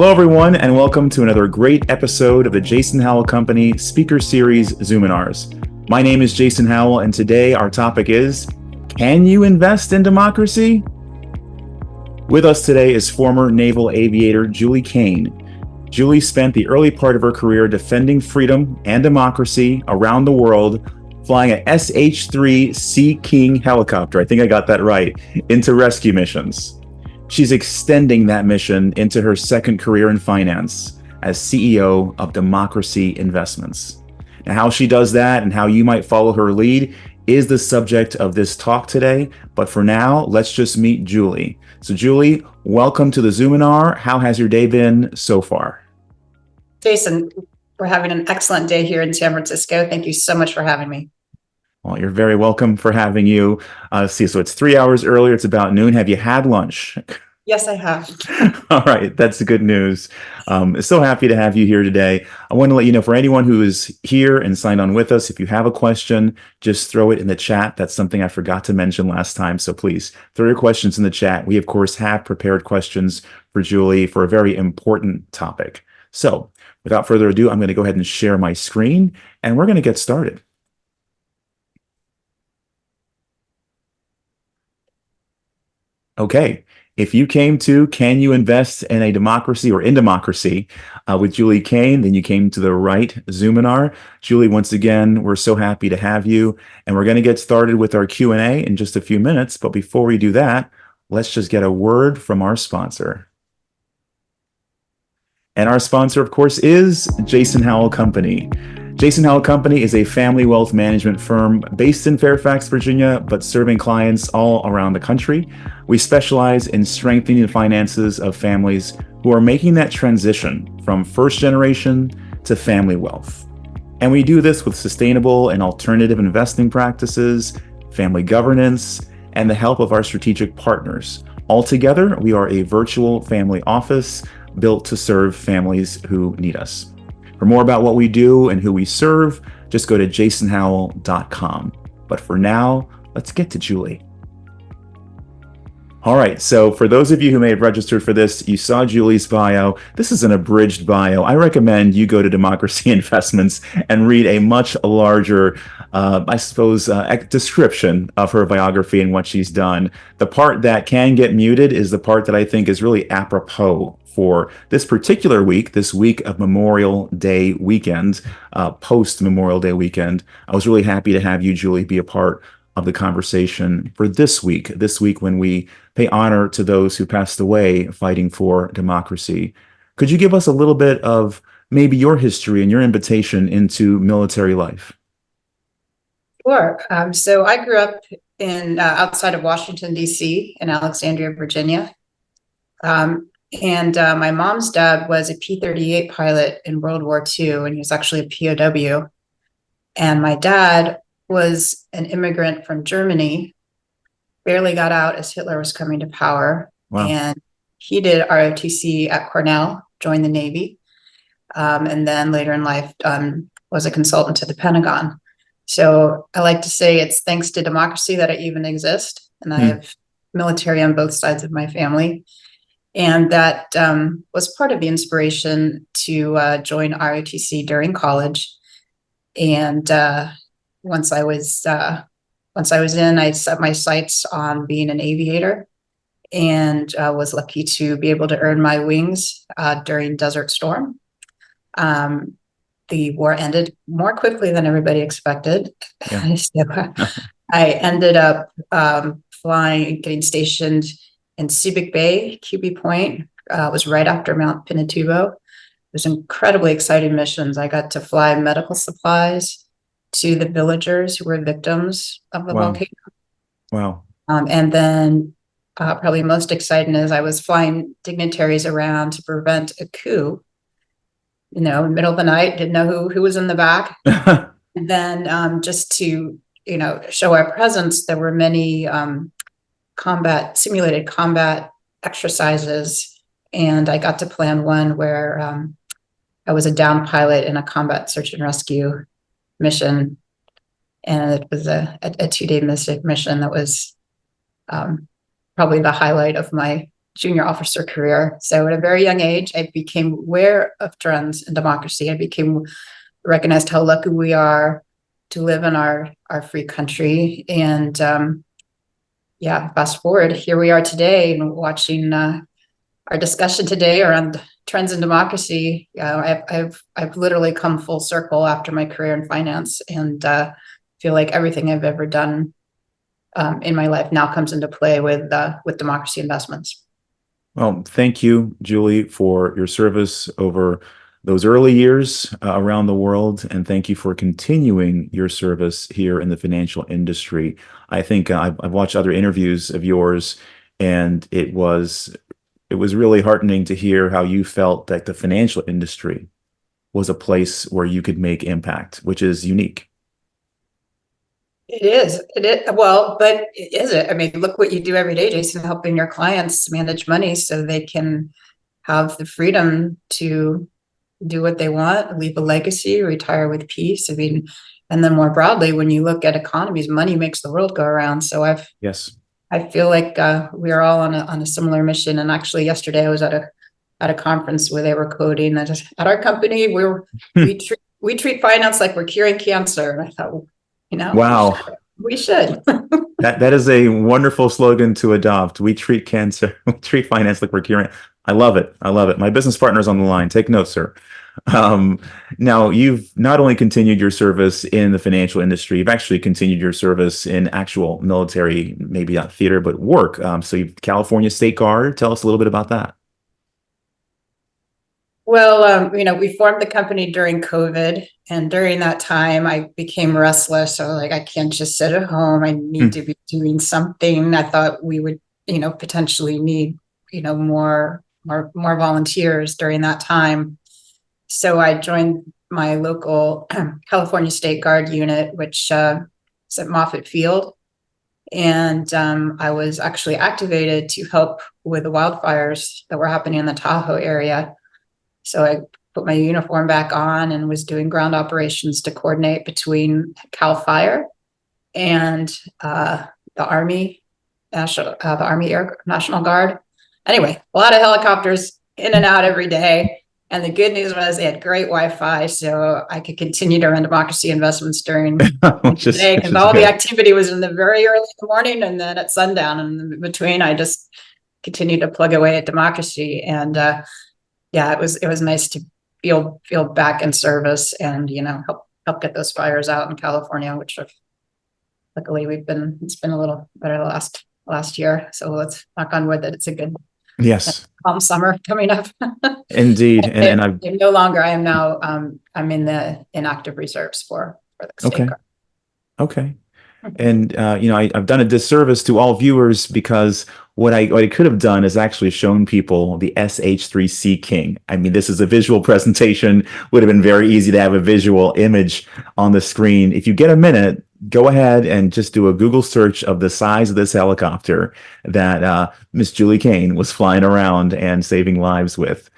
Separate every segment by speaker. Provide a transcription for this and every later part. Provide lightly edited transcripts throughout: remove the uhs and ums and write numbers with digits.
Speaker 1: Hello, everyone, and welcome to another great episode of the Jason Howell Company Speaker Series Zoominars. My name is Jason Howell, and today our topic is, can you invest in democracy? With us today is former naval aviator Julie Kane. Julie spent the early part of her career defending freedom and democracy around the world, flying a SH-3 Sea King helicopter, I think I got that right, into rescue missions. She's extending that mission into her second career in finance as CEO of Democracy Investments. Now, how she does that and how you might follow her lead is the subject of this talk today. But for now, let's just meet Julie. So Julie, welcome to the Zoominar. How has your day been so far?
Speaker 2: Jason, we're having an excellent day here in San Francisco. Thank you so much for having me.
Speaker 1: Well, you're very welcome for having you. So it's 3 hours earlier. It's about noon. Have you had lunch?
Speaker 2: Yes, I have.
Speaker 1: All right, that's good news. So happy to have you here today. I want to let you know, for anyone who is here and signed on with us, if you have a question, just throw it in the chat. That's something I forgot to mention last time. So please throw your questions in the chat. We, of course, have prepared questions for Julie for a very important topic. So without further ado, I'm going to go ahead and share my screen, and we're going to get started. Okay, if you came to Can You Invest in a Democracy or in Democracy with Julie Kane, then you came to the right Zoominar. Julie, once again, we're so happy to have you, and we're going to get started with our Q&A in just a few minutes. But before we do that, let's just get a word from our sponsor. And our sponsor, of course, is Jason Howell Company. Jason Howell Company is a family wealth management firm based in Fairfax, Virginia, but serving clients all around the country. We specialize in strengthening the finances of families who are making that transition from first generation to family wealth. And we do this with sustainable and alternative investing practices, family governance, and the help of our strategic partners. Altogether, we are a virtual family office built to serve families who need us. For more about what we do and who we serve, just go to jasonhowell.com. But for now, let's get to Julie. All right, so for those of you who may have registered for this, you saw Julie's bio. This is an abridged bio. I recommend you go to Democracy Investments and read a much larger, description of her biography and what she's done. The part that can get muted is the part that I think is really apropos for this particular week, this week of Memorial Day weekend, post-Memorial Day weekend. I was really happy to have you, Julie, be a part of the conversation for this week when we pay honor to those who passed away fighting for democracy. Could you give us a little bit of maybe your history and your invitation into military life?
Speaker 2: Sure. So I grew up in outside of Washington, D.C. in Alexandria, Virginia. And my mom's dad was a P-38 pilot in World War II, and he was actually a POW. And my dad was an immigrant from Germany, barely got out as Hitler was coming to power.
Speaker 1: Wow.
Speaker 2: And he did ROTC at Cornell, joined the Navy, and then later in life was a consultant to the Pentagon. So I like to say it's thanks to democracy that I even exist. And I have military on both sides of my family. And that was part of the inspiration to join ROTC during college. And once I was in, I set my sights on being an aviator, and was lucky to be able to earn my wings during Desert Storm. The war ended more quickly than everybody expected. Yeah. So I ended up getting stationed in Subic Bay, QB Point. Was right after Mount Pinatubo. It was incredibly exciting missions. I got to fly medical supplies to the villagers who were victims of the volcano.
Speaker 1: Wow.
Speaker 2: And then probably most exciting is I was flying dignitaries around to prevent a coup. In the middle of the night, didn't know who was in the back. And then just to, show our presence, there were many simulated combat exercises. And I got to plan one where I was a downed pilot in a combat search and rescue mission. And it was a 2-day mission that was probably the highlight of my junior officer career. So at a very young age, I became aware of trends in democracy. I became recognized how lucky we are to live in our free country. And yeah, fast forward, here we are today and watching our discussion today around trends in democracy. I've literally come full circle after my career in finance, and feel like everything I've ever done in my life now comes into play with democracy investments.
Speaker 1: Well, thank you, Julie, for your service over those early years around the world, and thank you for continuing your service here in the financial industry. I think I've watched other interviews of yours, and it was really heartening to hear how you felt that the financial industry was a place where you could make impact, which is unique.
Speaker 2: It is. It is. Well, but is it? I mean, look what you do every day, Jason, helping your clients manage money so they can have the freedom to do what they want, leave a legacy, retire with peace. I mean, and then more broadly, when you look at economies, money makes the world go around. So
Speaker 1: Yes.
Speaker 2: I feel like we are all on a similar mission. And actually, yesterday I was at a conference where they were quoting that at our company we treat finance like we're curing cancer. And I thought,
Speaker 1: Wow.
Speaker 2: we should.
Speaker 1: That is a wonderful slogan to adopt. We treat cancer, we treat finance like we're curing. I love it. I love it. My business partner's on the line. Take notes, sir. Um, Now, you've not only continued your service in the financial industry, you've actually continued your service in actual military, maybe not theater, but work. So you've California State Guard. Tell us a little bit about that.
Speaker 2: Well, we formed the company during COVID, and during that time, I became restless. So, like, I can't just sit at home. I need
Speaker 1: Hmm.
Speaker 2: to be doing something. I thought we would, potentially need, more volunteers during that time. So I joined my local California State Guard unit, which is at Moffett Field, and I was actually activated to help with the wildfires that were happening in the Tahoe area. So I put my uniform back on and was doing ground operations to coordinate between Cal Fire and the Army, the Army Air National Guard. Anyway, a lot of helicopters in and out every day. And the good news was they had great Wi-Fi, so I could continue to run democracy investments during the day
Speaker 1: Which
Speaker 2: because
Speaker 1: is
Speaker 2: all the
Speaker 1: good.
Speaker 2: activity was in the very early in the morning and then at sundown. And in between, I just continued to plug away at democracy. And yeah, it was nice to feel back in service and help get those fires out in California, which luckily it's been a little better the last year. So let's knock on wood that it's a good
Speaker 1: Yes,
Speaker 2: calm summer coming up.
Speaker 1: indeed. And I've
Speaker 2: No longer. I am now. I'm in the inactive reserves for the state
Speaker 1: okay.
Speaker 2: guard.
Speaker 1: Okay. And I've done a disservice to all viewers because what I could have done is actually shown people the SH3C King. I mean, this is a visual presentation. Would have been very easy to have a visual image on the screen. If you get a minute, go ahead and just do a Google search of the size of this helicopter that Miss Julie Kane was flying around and saving lives with.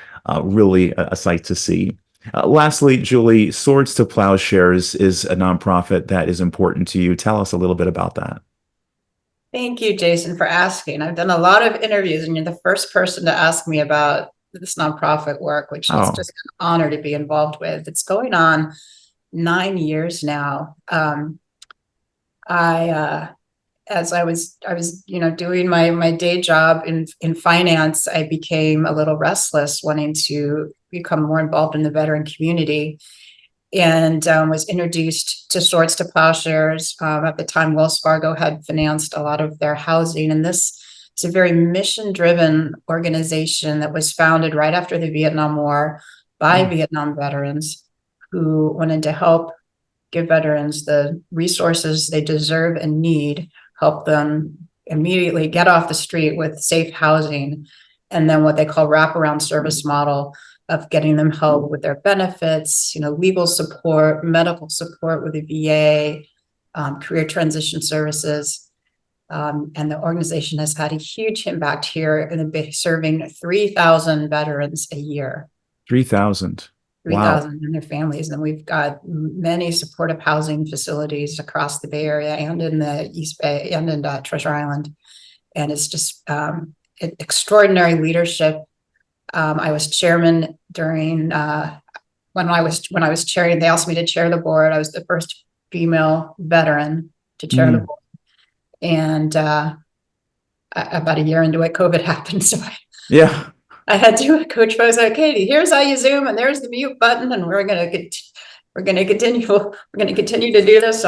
Speaker 1: Really a sight to see. Lastly, Julie, Swords to Plowshares is a nonprofit that is important to you. Tell us a little bit about that.
Speaker 2: Thank you, Jason, for asking. I've done a lot of interviews, and you're the first person to ask me about this nonprofit work, which is
Speaker 1: Oh,
Speaker 2: just an honor to be involved with. It's going on 9 years now. I as I was doing my day job in finance, I became a little restless, wanting to become more involved in the veteran community, and was introduced to Swords to Plowshares. At the time, Wells Fargo had financed a lot of their housing, and this is a very mission-driven organization that was founded right after the Vietnam War by
Speaker 1: wow.
Speaker 2: Vietnam veterans who wanted to help give veterans the resources they deserve and need, help them immediately get off the street with safe housing, and then what they call wraparound service model of getting them help with their benefits, legal support, medical support with the VA, career transition services. And the organization has had a huge impact here in serving 3,000 veterans a year.
Speaker 1: 3,000. Wow.
Speaker 2: 3,000 and their families. And we've got many supportive housing facilities across the Bay Area and in the East Bay and in Treasure Island. And it's just extraordinary leadership. I was chairman during when I was chairing. They asked me to chair the board. I was the first female veteran to chair the board, and about a year into it, COVID happened. So I had to coach folks like, Katie, here's how you Zoom, and there's the mute button, and we're gonna continue to do this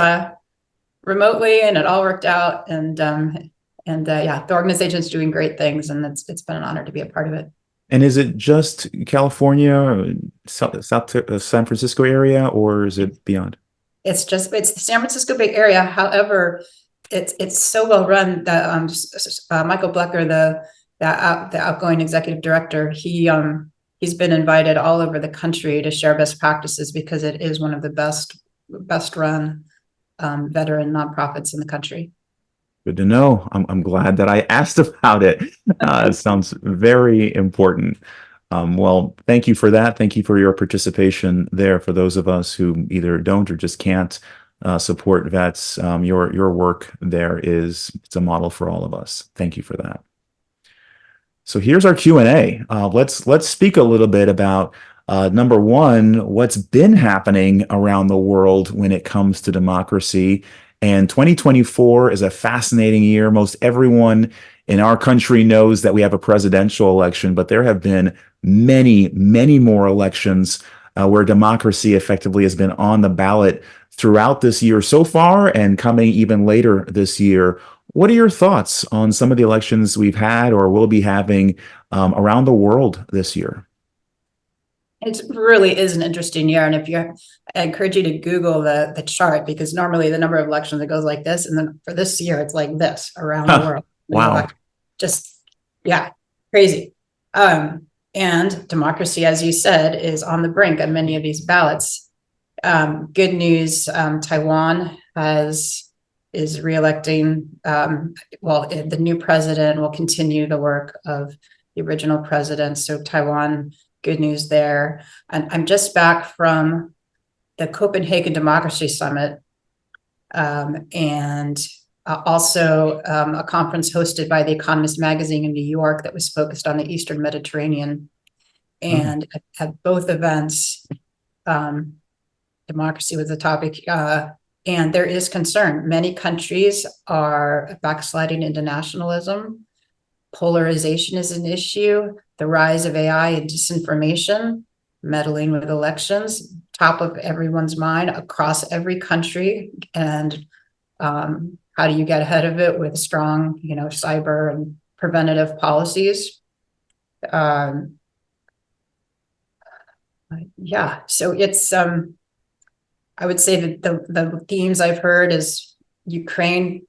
Speaker 2: remotely, and it all worked out. And yeah, the organization is doing great things, and it's been an honor to be a part of it.
Speaker 1: And is it just California, South San Francisco area, or is it beyond?
Speaker 2: It's the San Francisco Bay Area. However, it's so well run that Michael Blecker, the outgoing executive director, he's been invited all over the country to share best practices because it is one of the best run veteran nonprofits in the country.
Speaker 1: Good to know. I'm glad that I asked about it. It sounds very important. Well, thank you for that. Thank you for your participation there. For those of us who either don't or just can't support vets, your work there it's a model for all of us. Thank you for that. So here's our Q&A. Let's speak a little bit about number one, what's been happening around the world when it comes to democracy. And 2024 is a fascinating year. Most everyone in our country knows that we have a presidential election, but there have been many, many more elections where democracy effectively has been on the ballot throughout this year so far and coming even later this year. What are your thoughts on some of the elections we've had or will be having around the world this year?
Speaker 2: It really is an interesting year. And I encourage you to Google the chart, because normally the number of elections, it goes like this. And then for this year, it's like this around the world.
Speaker 1: Wow.
Speaker 2: Just, yeah, crazy. And democracy, as you said, is on the brink on many of these ballots. Good news, Taiwan is reelecting. The new president will continue the work of the original president. So Taiwan, good news there. And I'm just back from the Copenhagen Democracy Summit, and also a conference hosted by The Economist magazine in New York that was focused on the Eastern Mediterranean. And at both events, democracy was the topic. And there is concern. Many countries are backsliding into nationalism. Polarization is an issue. The rise of AI and disinformation, meddling with elections, top of everyone's mind across every country. And how do you get ahead of it with strong, cyber and preventative policies? Yeah, so it's I would say that the themes I've heard is Ukraine,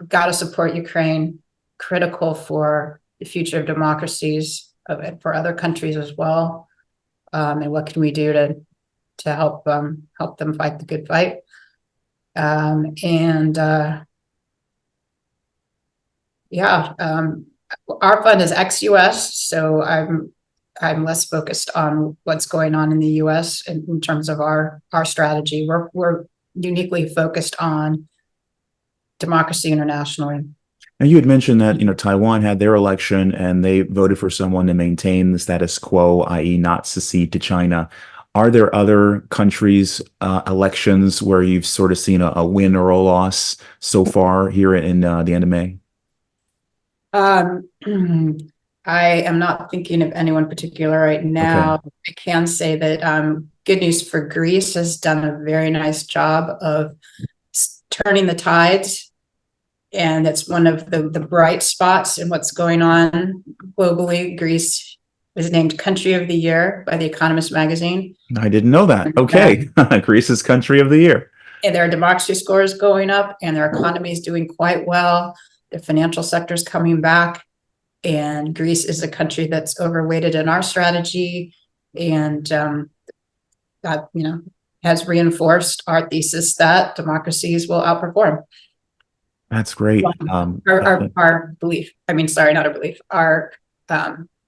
Speaker 2: got to support Ukraine, critical for the future of democracies, for other countries as well. And what can we do to help them fight the good fight? Our fund is ex-US, so I'm less focused on what's going on in the US in terms of our strategy. We're uniquely focused on democracy internationally.
Speaker 1: Now, you had mentioned that Taiwan had their election and they voted for someone to maintain the status quo, i.e., not secede to China. Are there other countries' elections where you've sort of seen a win or a loss so far here in the end of May?
Speaker 2: I am not thinking of anyone particular right now. Okay. I can say that good news for Greece has done a very nice job of turning the tides. And it's one of the bright spots in what's going on globally. Greece was named Country of the Year by The Economist magazine.
Speaker 1: I didn't know that. Okay. Greece is Country of the Year.
Speaker 2: And their democracy score is going up and their economy is doing quite well. The financial sector is coming back. And Greece is a country that's overweighted in our strategy. And that, has reinforced our thesis that democracies will outperform.
Speaker 1: That's great.
Speaker 2: Our belief. Not our belief. Our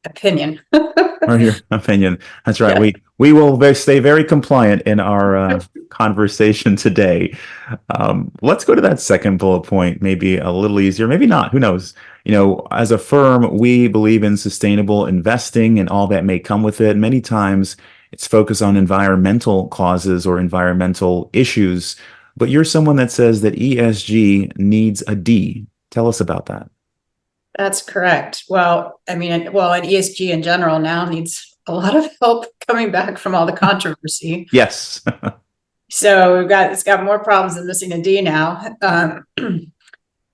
Speaker 2: opinion.
Speaker 1: Or your opinion. That's right.
Speaker 2: Yeah.
Speaker 1: We will stay very compliant in our conversation today. Let's go to that second bullet point, maybe a little easier, maybe not. Who knows? As a firm, we believe in sustainable investing and all that may come with it. Many times it's focused on environmental causes or environmental issues, but you're someone that says that ESG needs a D. Tell us about that.
Speaker 2: That's correct. Well, I mean, and ESG in general now needs a lot of help coming back from all the controversy.
Speaker 1: Yes.
Speaker 2: So it's got more problems than missing a D now.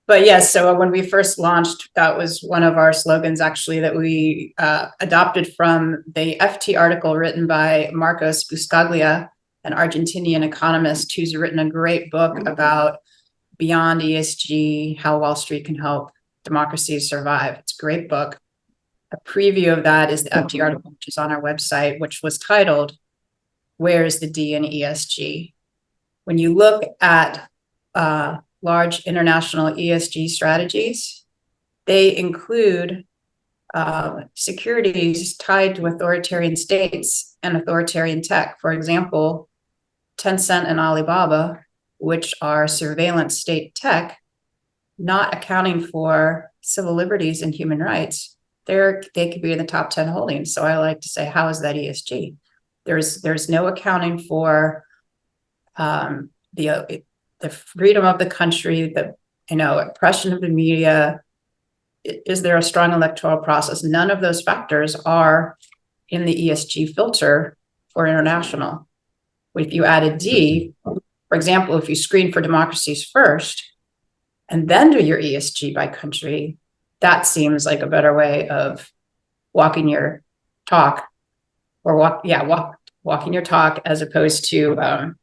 Speaker 2: But yes, so when we first launched, that was one of our slogans actually that we adopted from the FT article written by Marcos Buscaglia, an Argentinian economist who's written a great book about beyond ESG, how Wall Street can help democracies survive. It's a great book. A preview of that is the FT article, which is on our website, which was titled, "Where's the D in ESG?" When you look at large international ESG strategies, they include securities tied to authoritarian states and authoritarian tech. For example, Tencent and Alibaba, which are surveillance state tech, not accounting for civil liberties and human rights, they could be in the top 10 holdings. So I like to say, how is that ESG? There's no accounting for the freedom of the country, the oppression of the media. Is there a strong electoral process? None of those factors are in the ESG filter for international. If you add a D, for example, if you screen for democracies first and then do your ESG by country, that seems like a better way of walking your talk, or walking your talk, as opposed to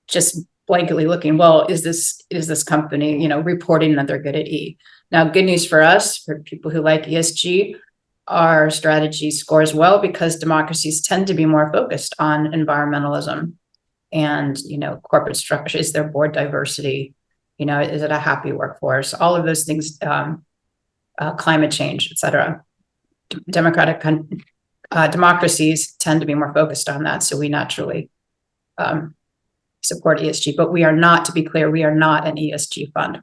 Speaker 2: just blanketly looking, well, is this company, reporting that they're good at E? Now, good news for us, for people who like ESG, our strategy scores well because democracies tend to be more focused on environmentalism and, corporate structure. Is there board diversity? Is it a happy workforce? All of those things, climate change, et cetera. Democracies tend to be more focused on that. So we naturally support ESG, but we are not, to be clear, we are not an ESG fund.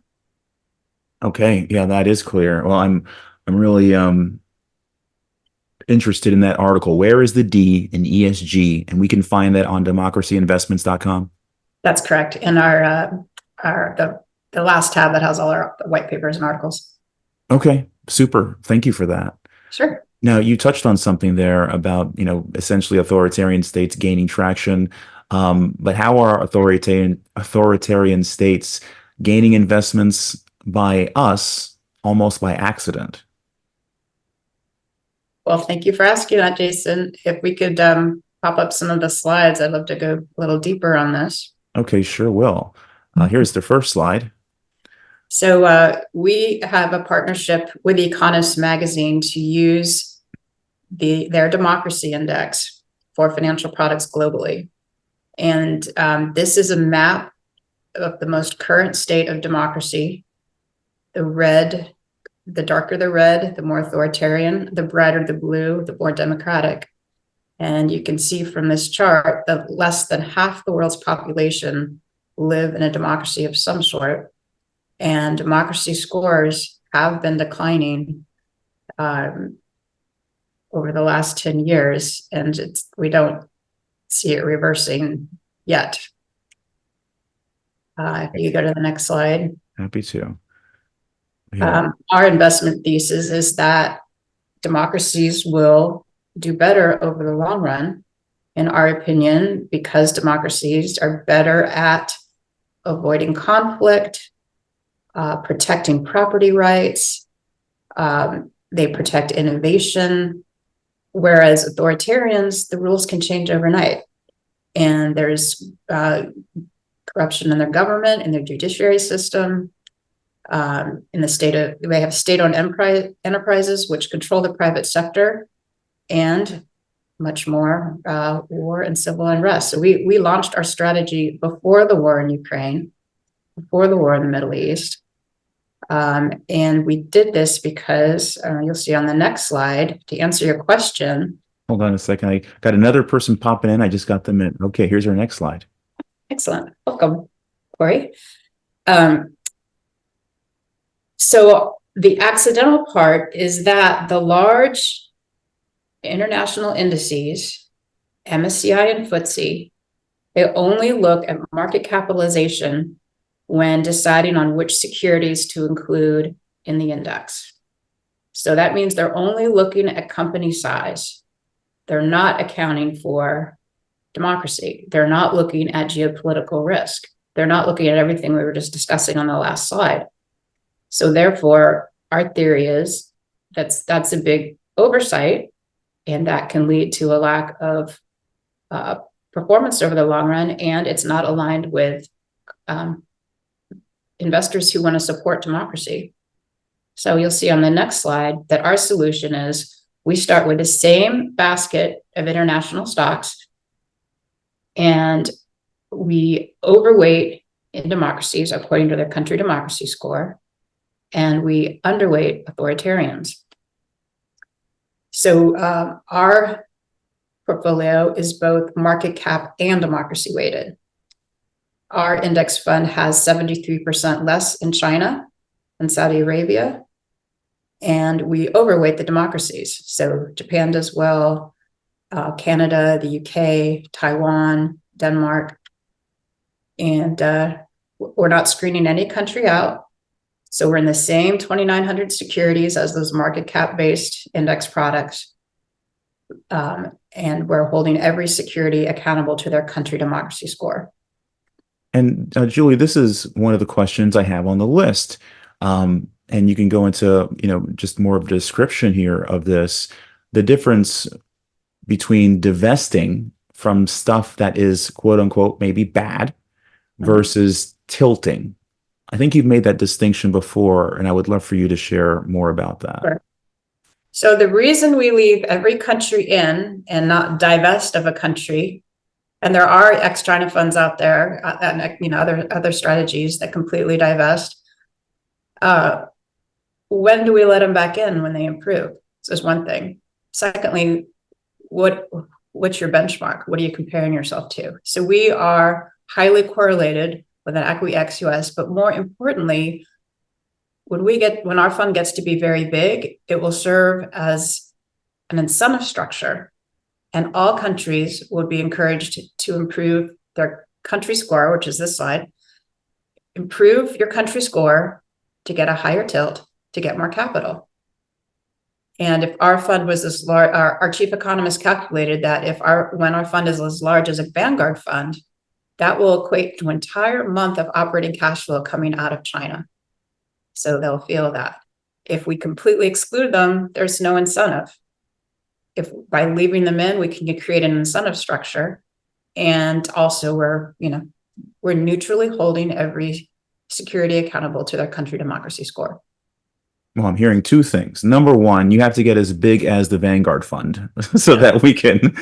Speaker 1: Okay, yeah, that is clear. Well, I'm really interested in that article. Where is the D in ESG? And we can find that on democracyinvestments.com.
Speaker 2: That's correct. In our the last tab that has all our white papers and articles.
Speaker 1: Okay, super. Thank you for that.
Speaker 2: Sure.
Speaker 1: Now, you touched on something there about, essentially authoritarian states gaining traction. But how are authoritarian states gaining investments by us almost by accident?
Speaker 2: Well, thank you for asking that, Jason. If we could pop up some of the slides, I'd love to go a little deeper on this.
Speaker 1: Okay, sure will. Here's the first slide.
Speaker 2: So we have a partnership with Economist magazine to use their democracy index for financial products globally. And this is a map of the most current state of democracy. The darker the red, the more authoritarian, the brighter the blue, the more democratic. And you can see from this chart that less than half the world's population live in a democracy of some sort. And democracy scores have been declining over the last 10 years, and we don't see it reversing yet. If you go to the next slide.
Speaker 1: Happy to. Yeah.
Speaker 2: Our investment thesis is that democracies will do better over the long run, in our opinion, because democracies are better at avoiding conflict, protecting property rights, they protect innovation, whereas authoritarians, the rules can change overnight. And there's corruption in their government, in their judiciary system, they have state-owned enterprises which control the private sector, and much more war and civil unrest. So we launched our strategy before the war in Ukraine, before the war in the Middle East. And we did this because you'll see on the next slide, to answer your question.
Speaker 1: Hold on a second. I got another person popping in. I just got them in. Okay, here's our next slide.
Speaker 2: Excellent. Welcome, Corey. So the accidental part is that the large international indices, MSCI and FTSE, they only look at market capitalization when deciding on which securities to include in the index. So that means they're only looking at company size. They're not accounting for democracy. They're not looking at geopolitical risk. They're not looking at everything we were just discussing on the last slide. So therefore, our theory is that's a big oversight, and that can lead to a lack of performance over the long run, and it's not aligned with investors who want to support democracy. So you'll see on the next slide that our solution is we start with the same basket of international stocks, and we overweight in democracies according to their country democracy score, and we underweight authoritarians. So our portfolio is both market cap and democracy weighted. Our index fund has 73% less in China and Saudi Arabia, and we overweight the democracies. So Japan does well, Canada, the UK, Taiwan, Denmark, and we're not screening any country out. So we're in the same 2,900 securities as those market cap based index products. And we're holding every security accountable to their country democracy score.
Speaker 1: And Julie, this is one of the questions I have on the list. And you can go into, just more of a description here of this, the difference between divesting from stuff that is quote unquote maybe bad versus tilting. I think you've made that distinction before, and I would love for you to share more about that.
Speaker 2: Sure. So the reason we leave every country in and not divest of a country, and there are ex-China funds out there, and other strategies that completely divest. When do we let them back in? When they improve? So that's one thing. Secondly, what's your benchmark? What are you comparing yourself to? So we are highly correlated with an equity ex-US, but more importantly, when our fund gets to be very big, it will serve as an incentive structure, and all countries will be encouraged to improve their country score, which is this slide. Improve your country score to get a higher tilt, to get more capital. And if our fund was this large, our chief economist calculated that when our fund is as large as a Vanguard fund, that will equate to an entire month of operating cash flow coming out of China. So they'll feel that. If we completely exclude them, there's no incentive. If by leaving them in, we can create an incentive structure. And also we're neutrally holding every security accountable to their country democracy score.
Speaker 1: Well, I'm hearing two things. Number one, you have to get as big as the Vanguard Fund so that we can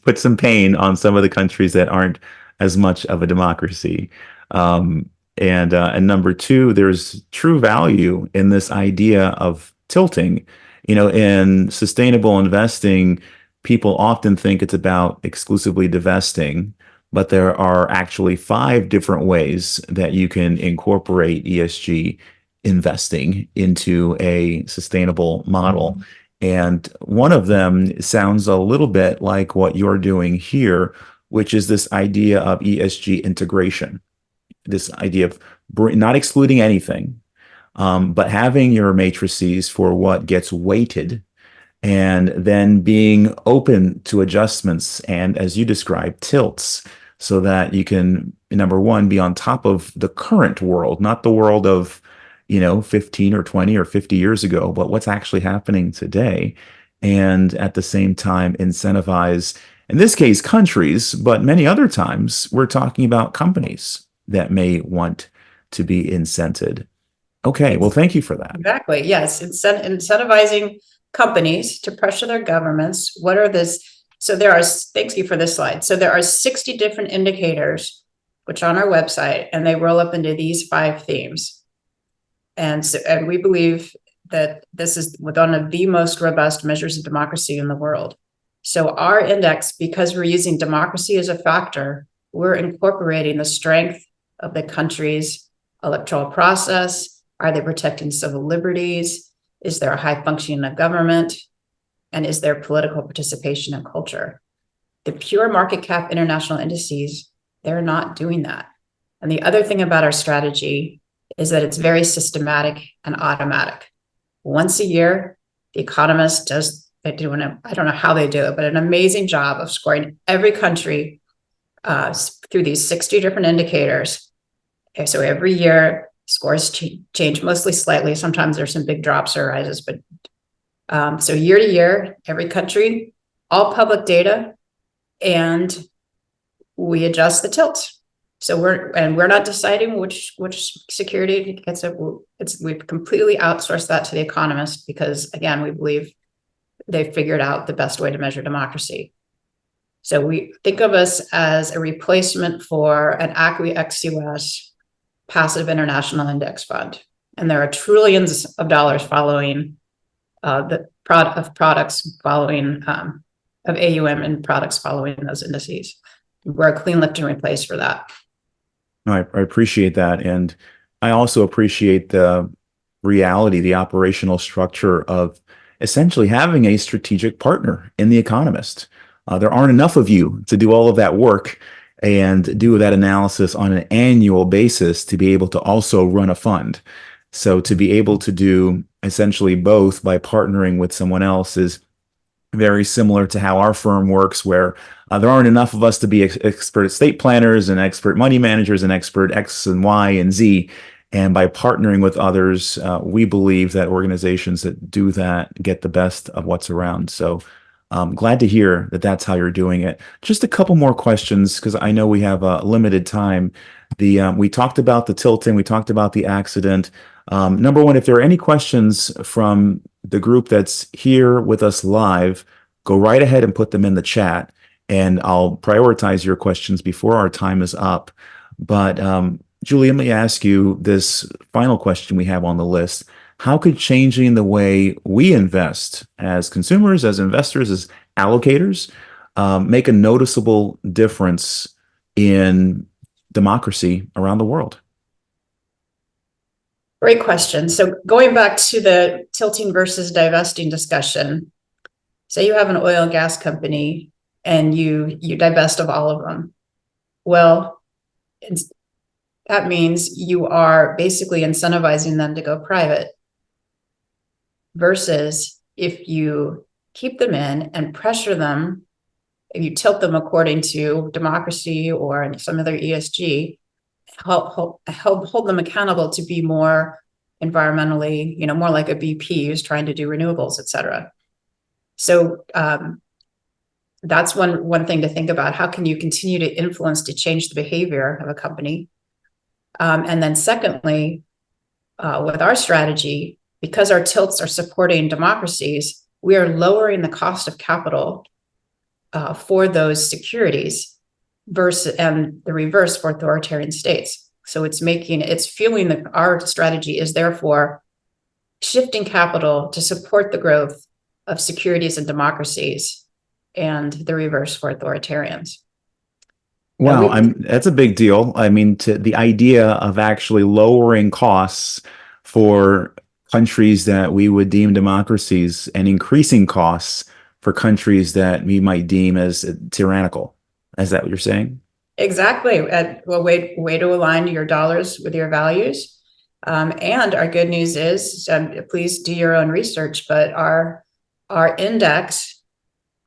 Speaker 1: put some pain on some of the countries that aren't as much of a democracy. And number two, there's true value in this idea of tilting. In sustainable investing, people often think it's about exclusively divesting, but there are actually 5 different ways that you can incorporate ESG investing into a sustainable model. And one of them sounds a little bit like what you're doing here, which is this idea of ESG integration, this idea of not excluding anything, but having your matrices for what gets weighted and then being open to adjustments and, as you described, tilts, so that you can, number one, be on top of the current world, not the world of 15 or 20 or 50 years ago, but what's actually happening today. And at the same time, incentivize, in this case, countries, but many other times we're talking about companies that may want to be incented. Okay, well, thank you for that.
Speaker 2: Exactly. Yes. Incentivizing companies to pressure their governments. Thank you for this slide. So there are 60 different indicators, which are on our website, and they roll up into these 5 themes. And we believe that this is one of the most robust measures of democracy in the world. So our index, because we're using democracy as a factor, we're incorporating the strength of the country's electoral process. Are they protecting civil liberties? Is there a high functioning of government? And is there political participation and culture? The pure market cap international indices, they're not doing that. And the other thing about our strategy is that it's very systematic and automatic. Once a year, The Economist does, I don't know how they do it, but an amazing job of scoring every country through these 60 different indicators. Okay, so every year, scores change mostly slightly. Sometimes there's some big drops or rises, but so year to year, every country, all public data, and we adjust the tilt. So we're not deciding which security gets it. We've completely outsourced that to The Economist because, again, we believe they've figured out the best way to measure democracy. So we think of us as a replacement for an ACWI ex-US passive international index fund. And there are trillions of dollars following the products following of AUM and products following those indices. We're a clean lift and replace for that.
Speaker 1: No, I appreciate that. And I also appreciate the reality, the operational structure of essentially having a strategic partner in The Economist. There aren't enough of you to do all of that work and do that analysis on an annual basis to be able to also run a fund. So to be able to do essentially both by partnering with someone else is very similar to how our firm works, where there aren't enough of us to be expert estate planners and expert money managers and expert X and Y and Z. And by partnering with others, we believe that organizations that do that get the best of what's around. So I'm glad to hear that that's how you're doing it. Just a couple more questions, because I know we have a limited time. We talked about the tilting, we talked about the accident. Number one, if there are any questions from the group that's here with us live, go right ahead and put them in the chat, and I'll prioritize your questions before our time is up. But Julie, let me ask you this final question we have on the list. How could changing the way we invest as consumers, as investors, as allocators, make a noticeable difference in democracy around the world?
Speaker 2: Great question. So going back to the tilting versus divesting discussion, say you have an oil and gas company and you divest of all of them. Well, that means you are basically incentivizing them to go private. Versus if you keep them in and pressure them, if you tilt them according to democracy or some other ESG, hold them accountable to be more environmentally, more like a BP who's trying to do renewables, et cetera. So that's one thing to think about. How can you continue to influence to change the behavior of a company? And then secondly, with our strategy, because our tilts are supporting democracies, we are lowering the cost of capital for those securities and the reverse for authoritarian states. So it's fueling our strategy is therefore shifting capital to support the growth of securities and democracies, and the reverse for authoritarians.
Speaker 1: Wow, that's a big deal. I mean, to the idea of actually lowering costs for countries that we would deem democracies and increasing costs for countries that we might deem as tyrannical. Is that what you're saying?
Speaker 2: Exactly. Well, way to align your dollars with your values. And our good news is, please do your own research, but our index,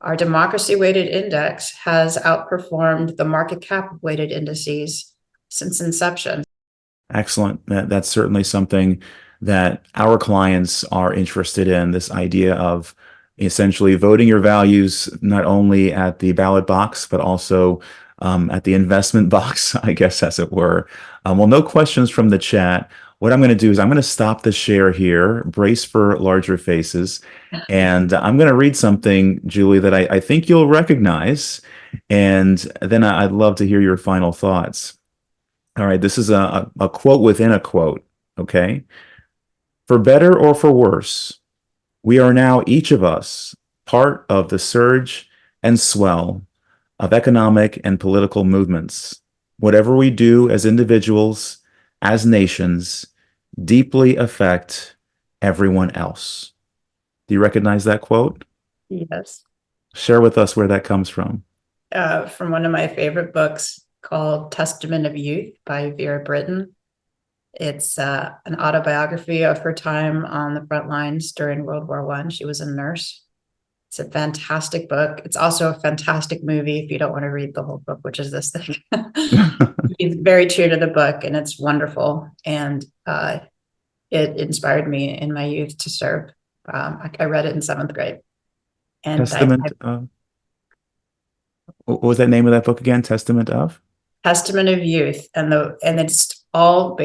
Speaker 2: our democracy weighted index, has outperformed the market cap weighted indices since inception.
Speaker 1: Excellent. That's certainly something that our clients are interested in, this idea of essentially voting your values not only at the ballot box, but also at the investment box, I guess, as it were. Well, no questions from the chat. What I'm going to do is I'm going to stop the share here, brace for larger faces, and I'm going to read something, Julie, that I think you'll recognize, and then I'd love to hear your final thoughts. All right, this is a quote within a quote, okay? For better or for worse, we are now each of us part of the surge and swell of economic and political movements. Whatever we do as individuals, as nations, deeply affect everyone else. Do you recognize that quote?
Speaker 2: Yes.
Speaker 1: Share with us where that comes from.
Speaker 2: From one of my favorite books called Testament of Youth by Vera Brittain. It's an autobiography of her time on the front lines during World War I. She was a nurse. It's a fantastic book. It's also a fantastic movie if you don't want to read the whole book, which is this thing. It's very true to the book, and it's wonderful. And it inspired me in my youth to serve. I read it in 7th grade. And
Speaker 1: Testament of, what was that name of that book again? Testament of?
Speaker 2: Testament of Youth, and it's all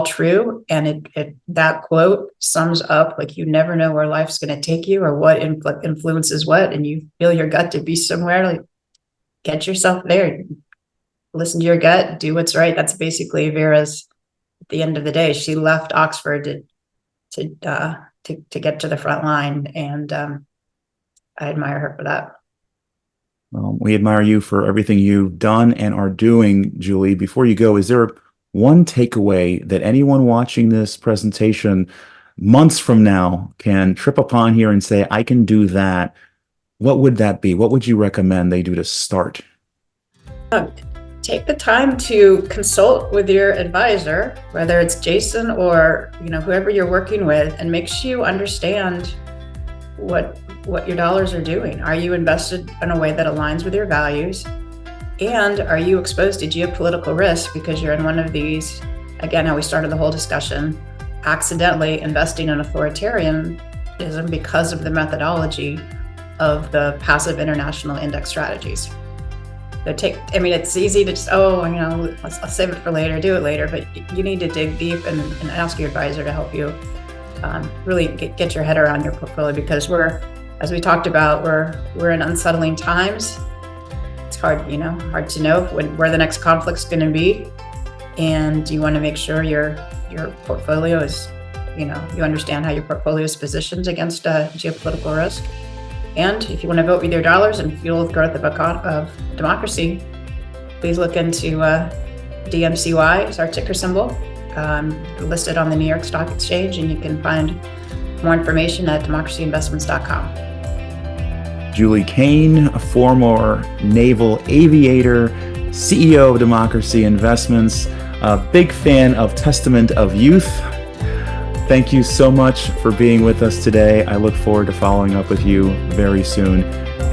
Speaker 2: true, and that quote sums up, like, you never know where life's going to take you or what influences what, and you feel your gut to be somewhere, like, get yourself there, listen to your gut, do what's right. That's basically Vera's. At the end of the day, she left Oxford to get to the front line, and I admire her for that.
Speaker 1: Well, we admire you for everything you've done and are doing, Julie. Before you go, is there one takeaway that anyone watching this presentation months from now can trip upon here and say, I can do that? What would that be? What would you recommend they do to start?
Speaker 2: Take the time to consult with your advisor, whether it's Jason or whoever you're working with, and make sure you understand what your dollars are doing. Are you invested in a way that aligns with your values? And are you exposed to geopolitical risk because you're in one of these, again, how we started the whole discussion, accidentally investing in authoritarianism because of the methodology of the passive international index strategies. So it's easy to just, I'll save it for later, do it later, but you need to dig deep and ask your advisor to help you really get your head around your portfolio, because as we talked about, we're in unsettling times. It's hard to know where the next conflict's going to be, and you want to make sure your portfolio is, you understand how your portfolio is positioned against geopolitical risk. And if you want to vote with your dollars and fuel the growth of democracy, please look into DMCY is our ticker symbol, listed on the New York Stock Exchange, and you can find more information at democracyinvestments.com.
Speaker 1: Julie Kane, a former naval aviator, CEO of Democracy Investments, a big fan of Testament of Youth. Thank you so much for being with us today. I look forward to following up with you very soon.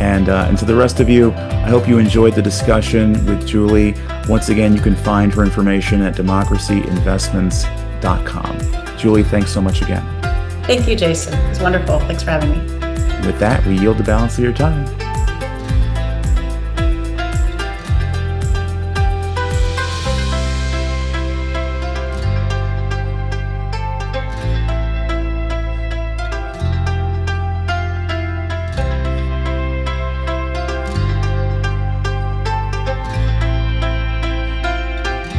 Speaker 1: And to the rest of you, I hope you enjoyed the discussion with Julie. Once again, you can find her information at democracyinvestments.com. Julie, thanks so much again.
Speaker 2: Thank you, Jason. It's wonderful. Thanks for having me.
Speaker 1: With that, we yield the balance of your time.